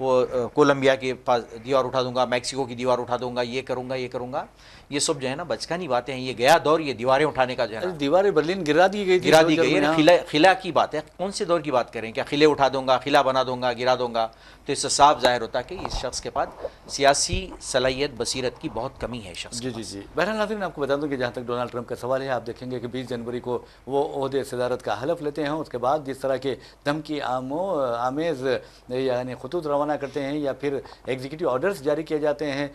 وہ کولمبیا کے پاس دیوار اٹھا دوں گا، میکسیکو کی دیوار اٹھا دوں گا، یہ کروں گا، یہ سب جو ہے نا بچکانی باتیں ہیں. یہ گیا دور یہ دیواریں اٹھانے کا جو ہے نا، دیواریں برلن گرا دی گئی تھی، گرا دی گئی ہے. خلا کی بات ہے، کون سے دور کی بات کریں؟ کیا قلعے اٹھا دوں گا، قلعہ بنا دوں گا، گرا دوں گا؟ تو اس سے صاف ظاہر ہوتا ہے کہ اس شخص کے پاس سیاسی صلاحیت بصیرت کی بہت کمی ہے شخص کے پاس. جی بہرحال ناظرین، آپ کو بتا دوں کہ جہاں تک ڈونلڈ ٹرمپ کا سوال ہے، آپ دیکھیں گے کہ 20 جنوری کو وہ عہدے صدارت کا حلف لیتے ہیں. اس کے بعد جس طرح کے دھمکی آمیز یعنی خطوط روانہ کرتے ہیں یا پھر ایگزیکٹو آرڈرز جاری کیے جاتے ہیں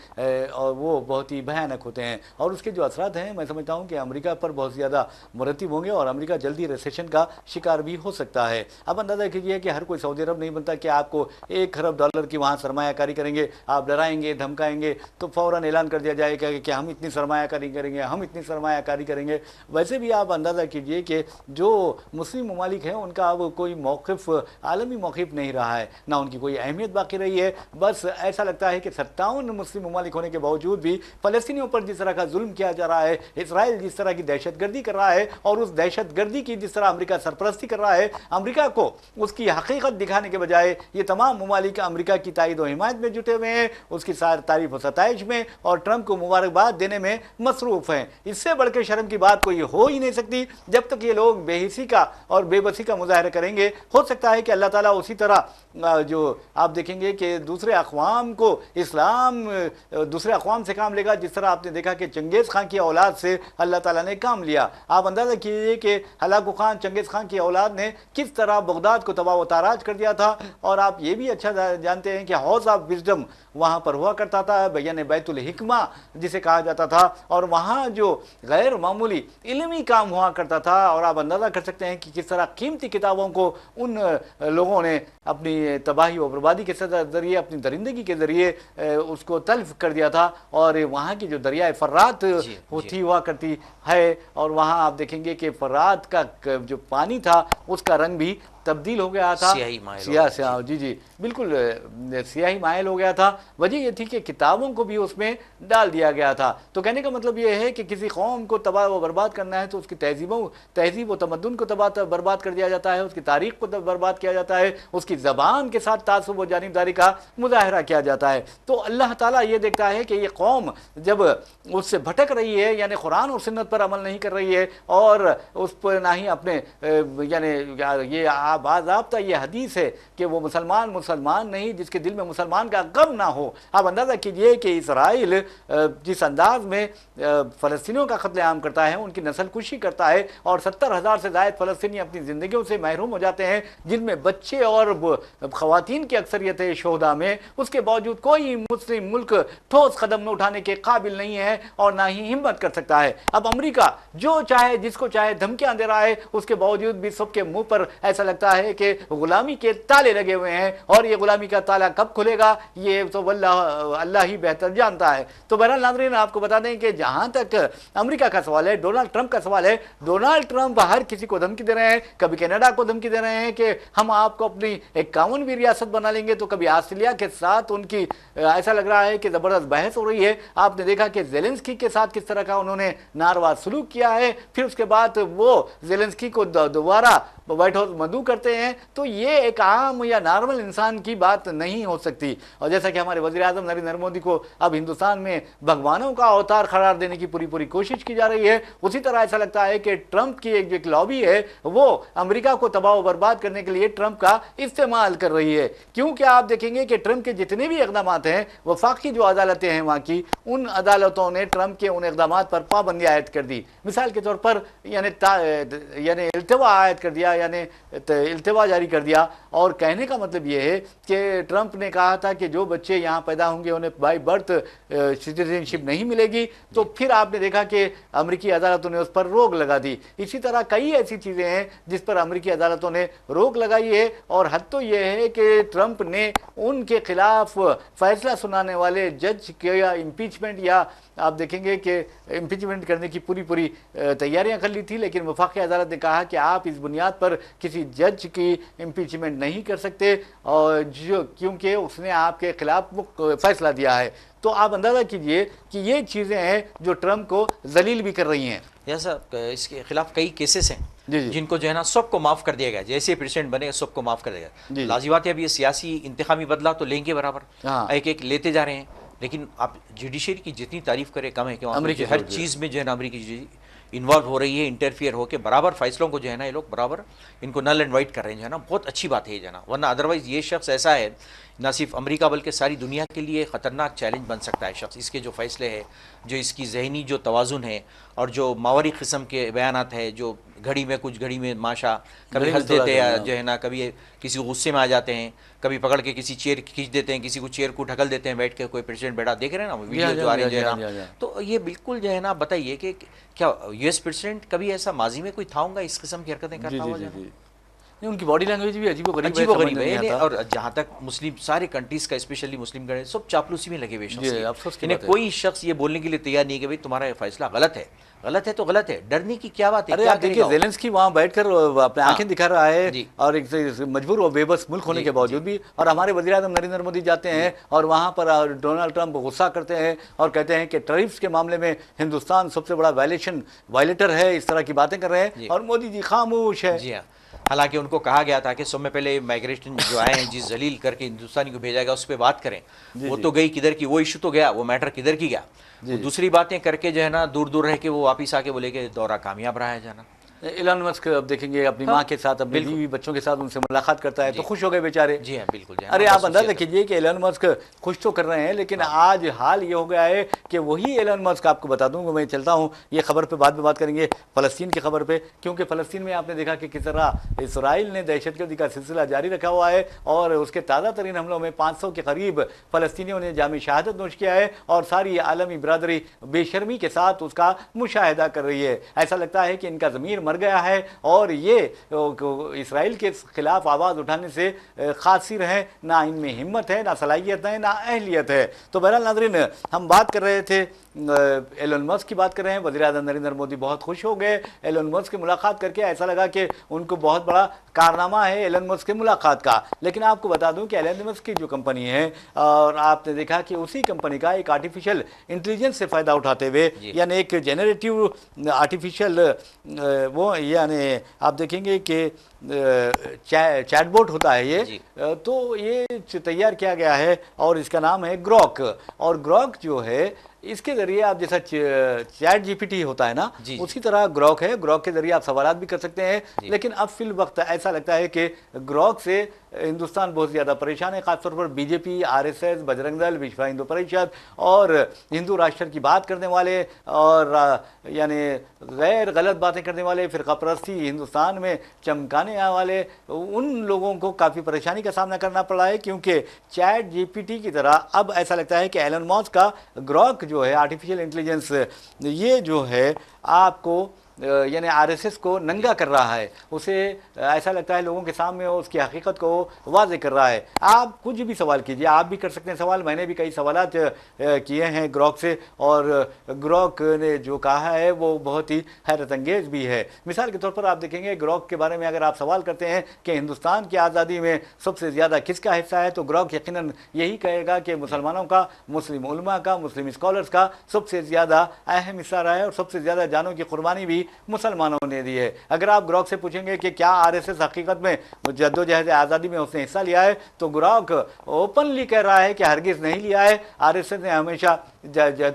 اور وہ بہت ہی بھیانک ہوتے ہیں، اور اس کے جو اثرات ہیں میں سمجھتا ہوں کہ امریکہ پر بہت زیادہ مرتب ہوں گے اور امریکہ جلدی ریسیشن کا شکار بھی ہو سکتا ہے. اب اندازہ کیجئے کہ ہر کوئی سعودی عرب نہیں بنتا کہ آپ کو $1 ارب کی وہاں سرمایہ کاری کریں گے، آپ ڈرائیں گے، دھمکائیں گے تو فوراً اعلان کر دیا جائے گا کہ ہم اتنی سرمایہ کاری کریں گے، ہم اتنی سرمایہ کاری کریں گے. ویسے بھی آپ اندازہ کیجئے کہ جو مسلم ممالک ہیں ان کا اب کوئی موقف عالمی موقف نہیں رہا ہے، نہ ان کی کوئی اہمیت باقی رہی ہے. بس ایسا لگتا ہے کہ 57 مسلم ممالک ہونے کے باوجود بھی فلسطینیوں پر جس طرح کا ظلم کیا جا رہا ہے، اسرائیل جس طرح کی دہشت گردی کر رہا ہے اور اس دہشت گردی کی جس طرح امریکہ سرپرستی کر رہا ہے، امریکہ کو اس کی حقیقت دکھانے کے بجائے یہ تمام ممالک امریکہ کی تائید و حمایت میں جٹے ہوئے ہیں، اس کی تعریف و ستائش میں اور ٹرمپ کو مبارکباد دینے میں مصروف ہیں. اس سے بڑھ کے شرم کی بات کوئی ہو ہی نہیں سکتی جب تک یہ لوگ بے حسی کا اور بے بسی کا مظاہرہ کریں گے. ہو سکتا ہے کہ اللہ تعالیٰ اسی طرح جو آپ دیکھیں گے کہ دوسرے اقوام کو اسلام دوسرے اقوام سے کام لے گا، جس طرح آپ نے دیکھا کہ چنگیز خان کی اولاد سے اللہ تعالیٰ نے کام لیا. آپ اندازہ کیجئے کہ ہلاکو خان چنگیز خان کی اولاد نے کس طرح بغداد کو تباہ و تاراج کر دیا تھا. اور آپ یہ بھی اچھا جانتے ہیں کہ ہاؤس آف وزڈم وہاں پر ہوا کرتا تھا، یعنی بیت الحکمہ جسے کہا جاتا تھا، اور وہاں جو غیر معمولی علمی کام ہوا کرتا تھا. اور آپ اندازہ کر سکتے ہیں کہ کس طرح قیمتی کتابوں کو ان لوگوں نے اپنی تباہی و بربادی کے ذریعے، اپنی درندگی کے ذریعے اس کو تلف کر دیا تھا. اور وہاں کی جو دریائے فرات ہوا کرتی ہے، اور وہاں آپ دیکھیں گے کہ فرات کا جو پانی تھا اس کا رنگ بھی تبدیل ہو گیا تھا، سیاہ جی بالکل سیاہی مائل ہو گیا تھا. وجہ یہ تھی کہ کتابوں کو بھی اس میں ڈال دیا گیا تھا. تو کہنے کا مطلب یہ ہے کہ کسی قوم کو تباہ و برباد کرنا ہے تو اس کی تہذیب و تمدن کو برباد کر دیا جاتا ہے، اس کی تاریخ کو برباد کیا جاتا ہے، اس کی زبان کے ساتھ تعصب و جانبداری کا مظاہرہ کیا جاتا ہے. تو اللہ تعالیٰ یہ دیکھتا ہے کہ یہ قوم جب اس سے بھٹک رہی ہے، یعنی قرآن اور سنت پر عمل نہیں کر رہی ہے اور اس پر نہ ہی اپنے یعنی یہ باضابطہ یہ حدیث ہے کہ وہ مسلمان نہیں جس کے دل میں مسلمان کا غم نہ ہو. آپ اندازہ کیجئے کہ اسرائیل جس انداز میں فلسطینیوں کا قتل عام کرتا ہے، ان کی نسل کشی کرتا ہے اور 70,000 سے زائد فلسطینی اپنی زندگیوں سے محروم ہو جاتے ہیں، جن میں بچے اور خواتین کی اکثریت ہے شہداء میں، اس کے باوجود کوئی مسلم ملک ٹھوس قدم نہ اٹھانے کے قابل نہیں ہے اور نہ ہی ہمت کر سکتا ہے. اب امریکہ جو چاہے جس کو چاہے دھمکیاں دے رہا ہے، اس کے باوجود بھی سب کے منہ پر ایسا لگتا ہے کہ غلامی کے تالے لگے ہوئے ہیں، اور یہ غلامی کا تالا کب کھلے گا یہ تو اللہ ہی بہتر جانتا ہے. تو بہرحال ناظرین، آپ کو بتا دیں کہ جہاں تک امریکہ کا سوال ہے، ڈونلڈ ٹرمپ کا سوال ہے، ڈونلڈ ٹرمپ ہر کسی کو دھمکی دے رہے ہیں. کبھی کینیڈا کو دھمکی دے رہے ہیں کہ ہم آپ کو اپنی 51ویں ریاست بنا لیں گے، تو کبھی آسٹریلیا کے ساتھ ان کی ایسا لگ رہا ہے کہ زبردست بحث ہو رہی ہے. آپ نے دیکھا کہ زیلنسکی کے ساتھ کس طرح کا انہوں نے ناروا سلوک کیا ہے، پھر اس کے بعد وہ زیلنسکی کو دوبارہ وائٹ ہاؤس مدعو کرتے ہیں. تو یہ ایک عام یا نارمل انسان کی بات نہیں ہو سکتی. اور جیسا کہ ہمارے وزیر اعظم نریندر مودی کو اب ہندوستان میں بھگوانوں کا اوتار قرار دینے کی پوری کوشش کی جا رہی ہے، اسی طرح ایسا لگتا ہے کہ ٹرمپ کی ایک لابی ہے وہ امریکہ کو تباہ و برباد کرنے کے لیے ٹرمپ کا استعمال کر رہی ہے. کیونکہ آپ دیکھیں گے کہ ٹرمپ کے جتنے بھی اقدامات ہیں، وفاقی جو عدالتیں ہیں وہاں کی، ان عدالتوں نے ٹرمپ کے ان اقدامات پر پابندی عائد کر دی. مثال کے طور پر یعنی التوا عائد کر دیا، یعنی التوا جاری کر دیا. اور کہنے کا مطلب یہ ہے کہ ٹرمپ نے کہا تھا کہ جو بچے یہاں پیدا ہوں گے انہیں بائی برتھ سٹیزن شپ نہیں ملے گی. تو پھر آپ نے دیکھا کہ امریکی عدالتوں نے اس پر روک لگا دی. اسی طرح کئی ایسی چیزیں ہیں جس پر امریکی عدالتوں نے روک لگائی ہے. اور حد تو یہ ہے کہ ٹرمپ نے ان کے خلاف فیصلہ سنانے والے جج کے امپیچمنٹ، یا آپ دیکھیں گے کہ امپیچمنٹ کرنے کی پوری تیاریاں کر لی تھی، لیکن وفاقی عدالت نے کہا کہ آپ اس بنیاد پر کسی جج کی امپیچمنٹ نہیں کر سکتے، اور کیونکہ اس نے آپ کے خلاف فیصلہ دیا ہے. تو آپ اندازہ کیجئے کہ یہ چیزیں ہیں جو ٹرمپ کو ذلیل بھی کر رہی ہیں. جیسا اس کے خلاف کئی کیسز ہیں. جی جن کو جو ہے نا سب کو معاف کر دیا گیا، جیسے پریزیڈنٹ بنے سب کو معاف کر دیا جی گیا. لازمی بات ہے اب یہ سیاسی انتخابی بدلا تو لیں گے برابر، ہاں ایک ایک لیتے جا رہے ہیں. لیکن آپ جوڈیشری کی جتنی تعریف کرے کم ہے کہ وہاں پہ امریکی جو ہر فوج چیز میں جو ہے نا امریکی انوالو ہو رہی ہے، انٹرفیئر ہو کے برابر فیصلوں کو جو ہے نا یہ لوگ برابر ان کو نل اینڈ وائٹ کر رہے ہیں جو ہے نا. بہت اچھی بات ہے یہ جو ہے نا، ورنہ ادروائز یہ شخص ایسا ہے نہ صرف امریکہ بلکہ ساری دنیا کے لیے خطرناک چیلنج بن سکتا ہے شخص. اس کے جو فیصلے ہیں، جو اس کی ذہنی جو توازن ہے، اور جو ماوری قسم کے بیانات ہے، جو گھڑی میں کچھ گھڑی میں ماشا کبھی گھڑی میں ہنس تھوڑا دیتے ہیں کرنا. جو ہے نا، کبھی کسی غصے میں آ جاتے ہیں، کبھی پکڑ کے کسی چیئر کھینچ دیتے ہیں، کسی کو چیئر کو ڈھکل دیتے ہیں بیٹھ کے، کوئی پریزیڈنٹ بیٹھا دیکھ رہے ہیں نا جی ہاں ویڈیو جی جو آ رہے ہاں ہیں جو جی ہے ہاں نا. جی ہاں جی. تو یہ بالکل جو ہے نا بتائیے کہ کیا یو ایس پریزیڈنٹ کبھی ایسا ماضی میں کوئی تھا ہوگا اس قسم کی حرکتیں جی کرتا جی ہوا جی جانا؟ جی نہیں، ان کی باڈی لینگویج بھی عجیب و غریب ہے، عجیب و سمجھ غریب میں نہیں ہے. آتا. اور جہاں تک مسلم سارے کنٹریز کا اسپیشلی مسلم گڑھ سب چاپلوسی میں لگے ہوئے جی شخص کے. افسوس کی انہیں بات ہے. کوئی شخص یہ بولنے کے لیے تیار نہیں کہ بھائی تمہارا یہ فیصلہ غلط ہے. غلط ہے تو غلط ہے، ڈرنے کی کیا بات ہے، ارے کیا آپ کرے دیکھیے گا وہ؟ زیلنسکی وہاں بیٹھ کر اپنے ہاں آنکھیں دکھا رہا ہے، جی اور ایک مجبور و بے بس ملک ہونے جی کے جی باوجود بھی. اور ہمارے وزیر اعظم نریندر مودی جاتے ہیں جی اور وہاں پر ڈونلڈ ٹرمپ غصہ کرتے ہیں اور کہتے ہیں کہ ٹیرفس کے معاملے میں ہندوستان سب سے بڑا وائلیٹر ہے، اس طرح کی باتیں کر رہے ہیں، جی اور مودی جی خاموش ہے. جی ہاں. حالانکہ ان کو کہا گیا تھا کہ سب میں پہلے مائگریشن جو آئے ہیں جس ذلیل کر کے ہندوستانی کو بھیجا گیا اس پہ بات کریں. جی وہ جی تو گئی کدھر کی، وہ ایشو تو گیا، وہ میٹر کدھر کی گیا. جی وہ جی. دوسری باتیں کر کے جو ہے نا دور دور رہ کے وہ واپس آ کے بولے کہ دورہ کامیاب رہا ہے جانا. ایلن مسک اب دیکھیں گے اپنی ہاں ماں کے ساتھ، اپنی بالکل. بیوی بچوں کے ساتھ ان سے ملاقات کرتا ہے تو جی خوش ہو گئے بیچارے. جی ہاں بالکل جو ہے نا ارے آپ اندازہ خصوصیت ہے. کیجئے کہ ایلن مسک خوش تو کر رہے ہیں، لیکن ہاں آج حال یہ ہو گیا ہے کہ وہی ایلن مسک، آپ کو بتا دوں کہ میں چلتا ہوں یہ خبر پہ بعد میں بات کریں گے، فلسطین کی خبر پہ، کیونکہ فلسطین میں آپ نے دیکھا کہ کس طرح اسرائیل نے دہشت گردی کا سلسلہ جاری رکھا ہوا ہے، اور اس کے تازہ ترین حملوں میں 500 کے قریب فلسطینیوں نے جامع شہادت نوش کیا ہے، اور ساری عالمی برادری بے شرمی کے ساتھ اس کا مشاہدہ کر رہی ہے. ایسا لگتا ہے کہ ان کا ضمیر مر گیا ہے، اور یہ اسرائیل کے خلاف آواز اٹھانے سے قاصر ہیں، نہ ان میں ہمت ہے، نہ صلاحیت ہے، نہ اہلیت ہے. تو بہرحال ناظرین، ہم بات کر رہے تھے ایلن مسک کی بات کر رہے ہیں. وزیر اعظم نریندر مودی بہت خوش ہو گئے ایلن مسک کی ملاقات کر کے، ایسا لگا کہ ان کو بہت بڑا کارنامہ ہے ایلن مسک کی ملاقات کا. لیکن آپ کو بتا دوں کہ ایلن مسک کی جو کمپنی ہے، اور آپ نے دیکھا کہ اسی کمپنی کا ایک آرٹیفیشل انٹیلیجنس سے فائدہ اٹھاتے ہوئے، جی یعنی ایک جنریٹیو آرٹیفیشل وہ، یعنی آپ دیکھیں گے کہ چیٹ بوٹ ہوتا ہے یہ، جی تو یہ تیار کیا گیا ہے اور اس کا نام ہے گروک. اور گروک جو ہے اس کے ذریعے آپ جیسا چیٹ جی پی ٹی ہوتا ہے نا، جی جی اسی طرح گروک ہے. گروک کے ذریعے آپ سوالات بھی کر سکتے ہیں، جی لیکن اب فی الوقت ایسا لگتا ہے کہ گروک سے ہندوستان بہت زیادہ پریشان ہے، خاص طور پر بی جے پی، آر ایس ایس، بجرنگ دل، وشو ہندو پریشد اور ہندو راشٹر کی بات کرنے والے، اور یعنی غیر غلط باتیں کرنے والے، فرقہ پرستی ہندوستان میں چمکانے والے، ان لوگوں کو کافی پریشانی کا سامنا کرنا پڑا ہے، کیونکہ چیٹ جی پی ٹی کی طرح اب ایسا لگتا ہے کہ ایلن مسک کا گروک جو ہے آرٹیفیشل انٹیلیجنس، یہ جو ہے آپ کو یعنی آر ایس ایس کو ننگا کر رہا ہے. اسے ایسا لگتا ہے لوگوں کے سامنے اس کی حقیقت کو واضح کر رہا ہے. آپ کچھ بھی سوال کیجئے، آپ بھی کر سکتے ہیں سوال. میں نے بھی کئی سوالات کیے ہیں گروک سے، اور گروک نے جو کہا ہے وہ بہت ہی حیرت انگیز بھی ہے. مثال کے طور پر آپ دیکھیں گے گروک کے بارے میں اگر آپ سوال کرتے ہیں کہ ہندوستان کی آزادی میں سب سے زیادہ کس کا حصہ ہے، تو گروک یقیناً یہی کہے گا کہ مسلمانوں کا، مسلم علماء کا، مسلم اسکالرز کا سب سے زیادہ اہم حصہ رہا ہے، اور سب سے زیادہ جانوں کی قربانی بھی مسلمانوں نے دی ہے. اگر آپ گروک سے پوچھیں گے کہ کیا آر ایس ایس حقیقت میں جدوجہد آزادی میں اس نے حصہ لیا ہے، تو گروک اوپنلی کہہ رہا ہے کہ ہرگز نہیں لیا ہے. آر ایس ایس نے ہمیشہ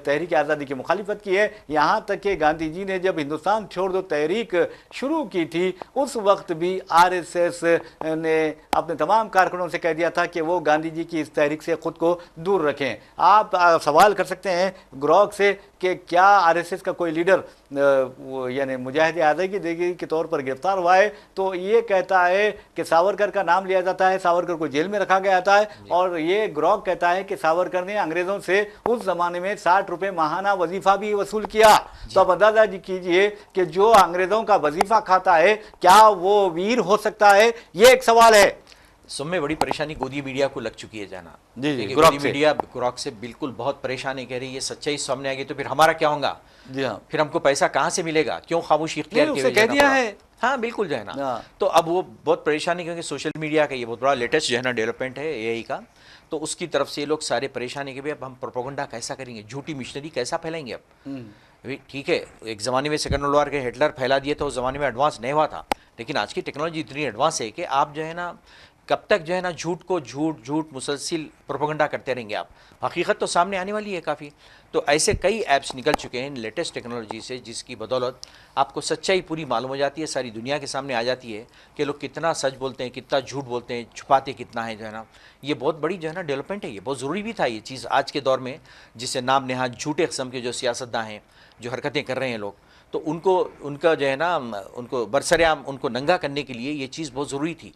تحریک آزادی کی مخالفت کی ہے، یہاں تک کہ گاندھی جی نے جب ہندوستان چھوڑ دو تحریک شروع کی تھی، اس وقت بھی آر ایس ایس نے اپنے تمام کارکنوں سے کہہ دیا تھا کہ وہ گاندھی جی کی اس تحریک سے خود کو دور رکھیں. آپ سوال کر سکتے ہیں گروک سے کہ کیا آر ایس ایس کا کوئی لیڈر یعنی مجاہد آزادی کے طور پر گرفتار ہوا ہے، تو یہ کہتا ہے کہ ساورکر کا نام لیا جاتا ہے، ساورکر کو جیل میں رکھا گیا تھا، اور یہ گروک کہتا ہے کہ ساورکر نے انگریزوں سے اس زمانے میں 60 روپے ماہانہ وظیفہ بھی وصول کیا. تو اب اندازہ کیجئے کہ جو انگریزوں کا وظیفہ کھاتا ہے کیا وہ ویر ہو سکتا ہے؟ یہ ایک سوال ہے. سب میں بڑی پریشانی گودی میڈیا کو لگ چکی ہے جانا. جی گودی میڈیا گروک سے بالکل بہت پریشان ہے، کہہ رہی ہے سچائی سامنے آ گئی تو پھر ہمارا کیا ہوگا؟ جی ہاں، پھر ہم کو پیسہ کہاں سے ملے گا؟ کیوں خاموشی اختیار نہیں کے اسے ہوئے کہہ جانا دیا پڑا؟ ہے. ہاں بالکل جو ہے نا. ہاں. تو اب وہ بہت پریشانی، کیونکہ سوشل میڈیا کا یہ بہت بڑا لیٹسٹ جو ہے نا ڈیولپمنٹ ہے اے آئی کا، تو اس کی طرف سے یہ لوگ سارے پریشانی کے بھی اب ہم پروپیگنڈا کیسا کریں گے، جھوٹی مشنری کیسا پھیلائیں گے. اب ٹھیک ہے ایک زمانے میں سیکنڈ ورلڈ وار کے ہٹلر پھیلا دیے تو اس زمانے میں ایڈوانس نہیں ہوا تھا، لیکن آج کی ٹیکنالوجی اتنی ایڈوانس ہے کہ آپ جو ہے نا کب تک جو ہے نا جھوٹ کو جھوٹ جھوٹ مسلسل پروپیگنڈا کرتے رہیں گے آپ، حقیقت تو سامنے آنے والی ہے کافی. تو ایسے کئی ایپس نکل چکے ہیں لیٹسٹ ٹیکنالوجی سے جس کی بدولت آپ کو سچائی پوری معلوم ہو جاتی ہے، ساری دنیا کے سامنے آ جاتی ہے کہ لوگ کتنا سچ بولتے ہیں، کتنا جھوٹ بولتے ہیں، چھپاتے کتنا ہے جو ہے نا. یہ بہت بڑی جو ہے نا ڈیولپمنٹ ہے، یہ بہت ضروری بھی تھا یہ چیز آج کے دور میں، جس سے نام نہاد جھوٹے قسم کے جو سیاستداں ہیں جو حرکتیں کر رہے ہیں لوگ، تو ان کو ان کا جو ہے نا ان کو برسرعام ان کو ننگا کرنے کے لیے یہ چیز بہت ضروری تھی.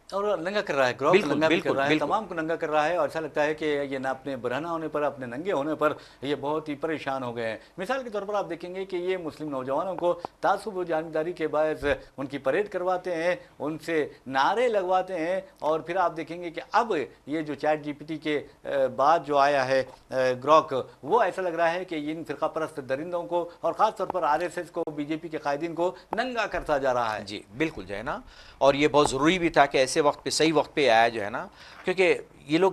اور ننگا کر رہا ہے، گروک بالکل ننگا بھی کر بالکل رہا ہے، بالکل. تمام کو ننگا کر رہا ہے. اور ایسا لگتا ہے کہ یہ نہ اپنے برہنہ ہونے پر، اپنے ننگے ہونے پر یہ بہت ہی پریشان ہو گئے ہیں. مثال کے طور پر آپ دیکھیں گے کہ یہ مسلم نوجوانوں کو تعصب و جانبداری کے باعث ان کی پریڈ کرواتے ہیں، ان سے نعرے لگواتے ہیں. اور پھر آپ دیکھیں گے کہ اب یہ جو چیٹ جی پی ٹی کے بعد جو آیا ہے گروک، وہ ایسا لگ رہا ہے کہ ان فرقہ پرست درندوں کو اور خاص طور پر آر ایس ایس کو، بی جے پی کے قائدین کو ننگا کرتا جا رہا ہے. جی بالکل جو ہے نا، اور یہ بہت ضروری بھی تھا کہ ایسے وقت پہ صحیح وقت پہ آیا جو ہے نا، کیونکہ یہ لوگ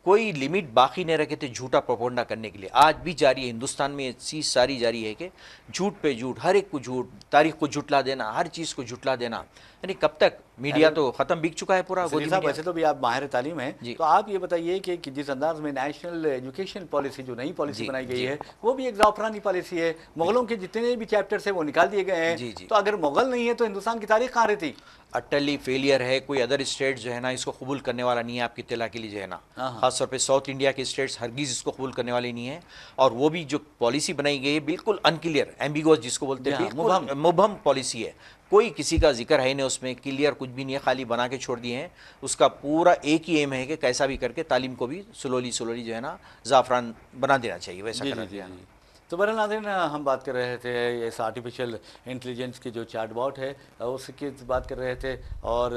کوئی لمٹ باقی نہیں رکھے تھے جھوٹا پروپیگنڈا کرنے کے لیے. آج بھی جاری ہے ہندوستان میں یہ چیز ساری جاری ہے کہ جھوٹ پہ جھوٹ، ہر ایک کو جھوٹ، تاریخ کو جھٹلا دینا، ہر چیز کو جھٹلا دینا. یعنی کب تک میڈیا تو ختم بک چکا ہے پورا سلیم گودی صاحب، میڈیا. ویسے تو بھی آپ ماہر تعلیم ہیں، جی تو آپ یہ بتائیے کہ جس انداز میں نیشنل ایجوکیشن پالیسی، جو نئی پالیسی جی بنائی گئی جی ہے، وہ بھی ایک زعفرانی پالیسی ہے. مغلوں کے جتنے بھی چیپٹرس ہیں وہ نکال دیے گئے ہیں. جی جی تو اگر مغل نہیں ہے تو ہندوستان کی تاریخ کہاں رہتی؟ اٹلی فیلئر ہے. کوئی ادر اسٹیٹ جو ہے نا اس کو قبول کرنے والا نہیں ہے آپ کی اطلاع کے لیے جو ہے نا، ہاں خاص طور پہ ساؤتھ انڈیا کے اسٹیٹس ہرگیز اس کو قبول کرنے والے نہیں ہیں. اور وہ بھی جو پالیسی بنائی گئی ہے بالکل انکلیئر، ایمبیگوس جس کو بولتے جی ہیں، ہاں، بالکل مبہم. مبہم پالیسی ہے. کوئی کسی کا ذکر ہے نہیں اس میں، کلیئر کچھ بھی نہیں ہے، خالی بنا کے چھوڑ دیے ہیں. اس کا پورا ایک ہی ایم ہے کہ کیسا بھی کر کے تعلیم کو بھی سلولی جو ہے نا زعفران بنا دینا چاہیے، ویسا جی کرنا جی جی دینا. جی. تو بہرحال ناظرین، ہم بات کر رہے تھے اس آرٹیفیشل انٹیلیجنس کی جو چیٹ باٹ ہے اس کی بات کر رہے تھے. اور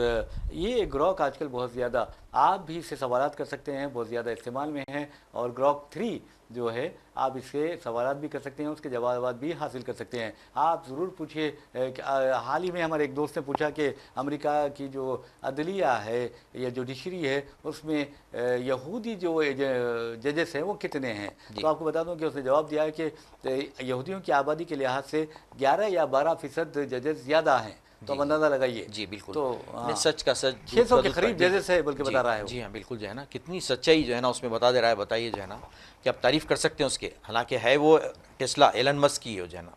یہ گروک آج کل بہت زیادہ، آپ بھی اس سے سوالات کر سکتے ہیں، بہت زیادہ استعمال میں ہیں. اور گروک 3 جو ہے، آپ اس سے سوالات بھی کر سکتے ہیں، اس کے جوابات بھی حاصل کر سکتے ہیں. آپ ضرور پوچھیے. حال ہی میں ہمارے ایک دوست نے پوچھا کہ امریکہ کی جو عدلیہ ہے یا جوڈیشری ہے، اس میں یہودی جو ججز ہیں وہ کتنے ہیں؟ جی تو آپ کو بتا دوں کہ اس نے جواب دیا ہے کہ یہودیوں کی آبادی کے لحاظ سے 11 یا 12% ججز زیادہ ہیں. تو جی اب جی اندازہ لگائیے. جی بالکل. تو نہیں، سچ کا سچ، جھوٹ 600 کا کے جھوٹ قریب بالکل. ججز ہے بلکہ جی بتا رہا ہے وہ. جی ہاں بالکل جو ہے نا، کتنی سچائی جو ہے نا اس میں بتا دے رہا ہے. بتائیے جو ہے نا کہ آپ تعریف کر سکتے ہیں اس کے، حالانکہ ہے وہ ٹیسلا ایلن مسک کی جو ہے نا،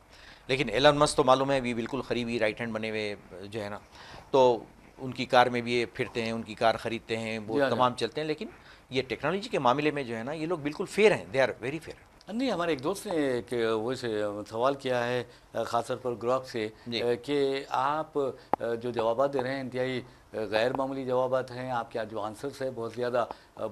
لیکن ایلن مسک تو معلوم ہے بھی بالکل قریبی رائٹ ہینڈ بنے ہوئے جو ہے نا. تو ان کی کار میں بھی یہ پھرتے ہیں، ان کی کار خریدتے ہیں، وہ جی ہاں جی ہاں. تمام چلتے ہیں. لیکن یہ ٹیکنالوجی کے معاملے میں جو ہے نا یہ لوگ بالکل فیئر ہیں، دے آر ویری فیئر. نہیں، ہمارے ایک دوست نے ایک وہ سے سوال کیا ہے خاص طور پر گروک سے، جی کہ آپ جو جوابات دے رہے ہیں انتہائی غیر معمولی جوابات ہیں. آپ کے جو آنسرس ہے بہت زیادہ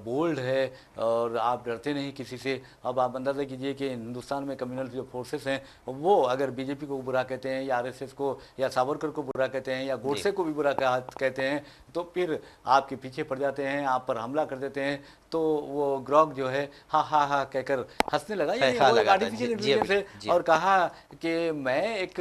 بولڈ ہے، اور آپ ڈرتے نہیں کسی سے. اب آپ اندازہ کیجئے کہ ہندوستان میں کمیونل جو فورسز ہیں وہ اگر بی جے پی کو برا کہتے ہیں، یا آر ایس ایس کو، یا ساورکر کو برا کہتے ہیں، یا جی گوڈسے کو بھی برا کہتے ہیں، تو پھر آپ کے پیچھے پڑ جاتے ہیں، آپ پر حملہ کر دیتے ہیں. تو وہ گروک جو ہے ہاں ہاں ہاں کہہ کر ہنسنے لگا. یعنی خیال وہ ایک لگاتا ہے. جی آرٹیفیشیل جی انٹیلیجنس ہے. جی اور کہا کہ میں ایک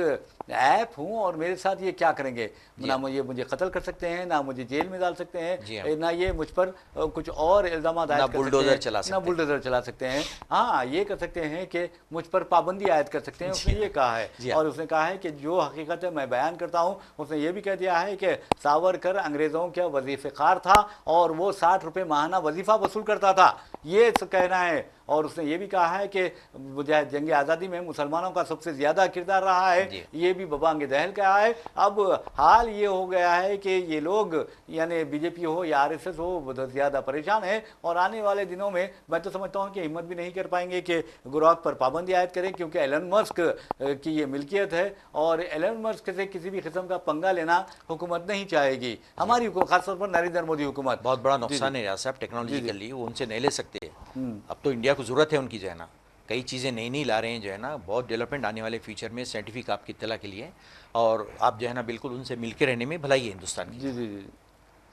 ایپ ہوں اور میرے ساتھ یہ کیا کریں گے؟ جی نہ یہ مجھے قتل کر سکتے ہیں، نہ مجھے جیل میں ڈال سکتے ہیں، جی نہ یہ مجھ پر کچھ اور الزامات عائد نہ کر سکتے بلڈوزر ہیں، چلا نہ سکتے ہیں. بلڈوزر چلا سکتے ہیں. ہاں یہ کر سکتے ہیں کہ مجھ پر پابندی عائد کر سکتے ہیں. اس نے جی یہ کہا ہے. جی ہاں اور اس نے کہا ہے کہ جو حقیقت ہے میں بیان کرتا ہوں. اس نے یہ بھی کہہ دیا ہے کہ ساورکر انگریزوں کا وظیفہ خوار تھا اور وہ 60 روپے ماہانہ وظیفہ وصول کرتا تھا، یہ کہنا ہے. اور اس نے یہ بھی کہا ہے کہ جنگ آزادی میں مسلمانوں کا سب سے زیادہ کردار رہا ہے، جی یہ بھی ببانگ دہل کا ہے. اب حال یہ ہو گیا ہے کہ یہ لوگ، یعنی بی جے پی ہو یا آر ایس ایس ہو، بہت زیادہ پریشان ہے. اور آنے والے دنوں میں میں تو سمجھتا ہوں کہ ہمت بھی نہیں کر پائیں گے کہ گروک پر پابندی عائد کریں، کیونکہ ایلن مسک کی یہ ملکیت ہے. اور ایلن مسک سے کسی بھی قسم کا پنگا لینا حکومت نہیں چاہے گی، ہماری حکومت، خاص طور پر نریندر مودی حکومت. بہت بڑا جی جی نقصان ہے ریاض صاحب جی جی. ٹیکنالوجیکلی، وہ ان سے نہیں لے سکتے. اب تو انڈیا کو ضرورت ہے ان کی جو ہے نا، کئی چیزیں نئی نئی لا رہے ہیں جو ہے نا، بہت ڈیولپمنٹ آنے والے فیوچر میں سائنٹیفک آپ کی اطلاع کے لیے. اور آپ جو ہے نا بالکل ان سے مل کے رہنے میں بھلائی ہے ہندوستان کی. جی جی جی.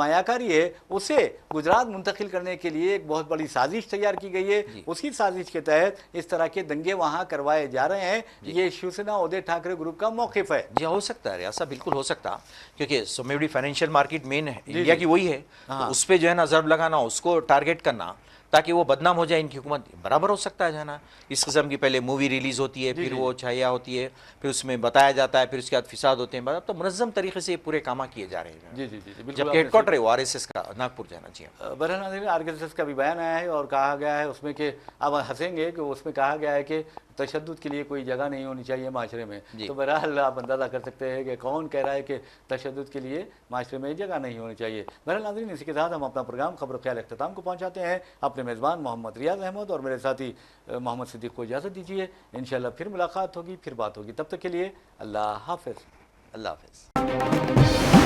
سرمایہ کاری ہے اسے گجرات منتقل کرنے کے لیے ایک بہت بڑی سازش تیار کی گئی ہے. اسی سازش کے تحت اس طرح کے دنگے وہاں کروائے جا رہے ہیں. یہ شیو سینا ادھے ٹھاکرے گروپ کا موقف ہے. جی ہو سکتا ہے ایسا، بالکل ہو سکتا، کیونکہ سومیوڈی فائنینشیل مارکیٹ مین ہے انڈیا کی وہی ہے، تو اس پہ جو ہے نا ضرب لگانا، اس کو ٹارگیٹ کرنا تاکہ وہ بدنام ہو جائے ان کی حکومت، برابر ہو سکتا ہے جو ہے نا. اس قسم کی پہلے مووی ریلیز ہوتی ہے، پھر وہ چھایا ہوتی ہے، پھر اس میں بتایا جاتا ہے، پھر اس کے بعد فساد ہوتے ہیں. اب تو منظم طریقے سے یہ پورے کام کیے جا رہے ہیں. جی جی جی بالکل. جبکہ ہیڈ کوارٹر ہے وہ RSS کا ناگپور جانا چاہیے. بہرحال ناظرین RSS کا بھی بیان آیا ہے اور کہا گیا ہے اس میں کہ اب ہنسیں گے کہ اس میں کہا گیا ہے کہ تشدد کے لیے کوئی جگہ نہیں ہونی چاہیے معاشرے میں. تو بہرحال آپ اندازہ کر سکتے ہیں کہ کون کہہ رہا ہے کہ تشدد کے لیے معاشرے میں جگہ نہیں ہونی چاہیے. بہرحال ناظرین اسی کے ساتھ ہم اپنا پروگرام خبر و خیال اختتام کو پہنچاتے ہیں. اپنے میزبان محمد ریاض احمد اور میرے ساتھی محمد صدیق کو اجازت دیجیے. انشاءاللہ پھر ملاقات ہوگی، پھر بات ہوگی. تب تک کے لیے اللہ حافظ. اللہ حافظ.